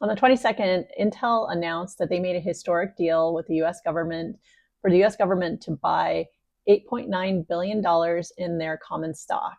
On the 22nd, Intel announced that they made a historic deal with the US government for the US government to buy $8.9 billion in their common stock.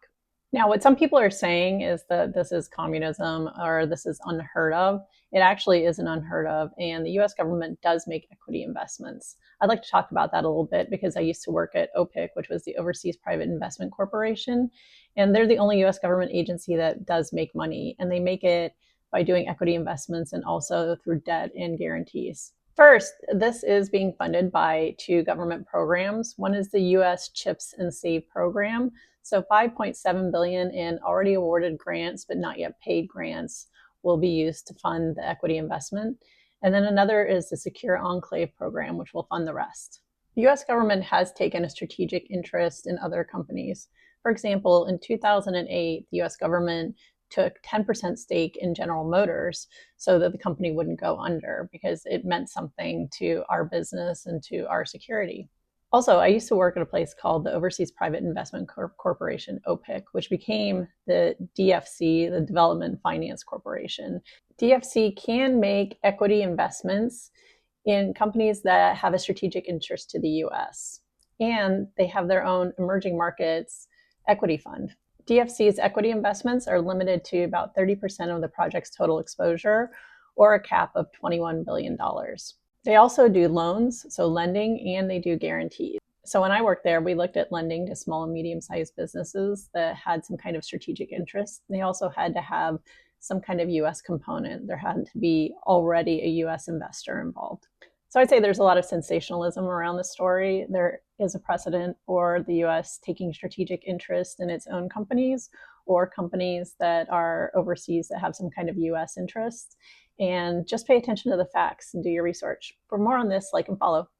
Now, what some people are saying is that this is communism or this is unheard of. It actually isn't unheard of, and the US government does make equity investments. I'd like to talk about that a little bit because I used to work at OPIC, which was the Overseas Private Investment Corporation, and they're the only US government agency that does make money, and they make it by doing equity investments and also through debt and guarantees. First, this is being funded by two government programs. One is the US CHIPS and Save program. So 5.7 billion in already awarded grants but not yet paid grants will be used to fund the equity investment. And then another is the Secure Enclave program, which will fund the rest. The US government has taken a strategic interest in other companies. For example, in 2008, the US government took 10% stake in General Motors so that the company wouldn't go under because it meant something to our business and to our security. Also, I used to work at a place called the Overseas Private Investment Corporation, OPIC, which became the DFC, the Development Finance Corporation. DFC can make equity investments in companies that have a strategic interest to the US, and they have their own emerging markets equity fund. DFC's equity investments are limited to about 30% of the project's total exposure, or a cap of $21 billion. They also do loans, so lending, and they do guarantees. So when I worked there, we looked at lending to small and medium-sized businesses that had some kind of strategic interest. They also had to have some kind of US component. There had to be already a US investor involved. So I'd say there's a lot of sensationalism around the story. There is a precedent for the US taking strategic interest in its own companies or companies that are overseas that have some kind of US interest. And just pay attention to the facts and do your research. For more on this, like and follow.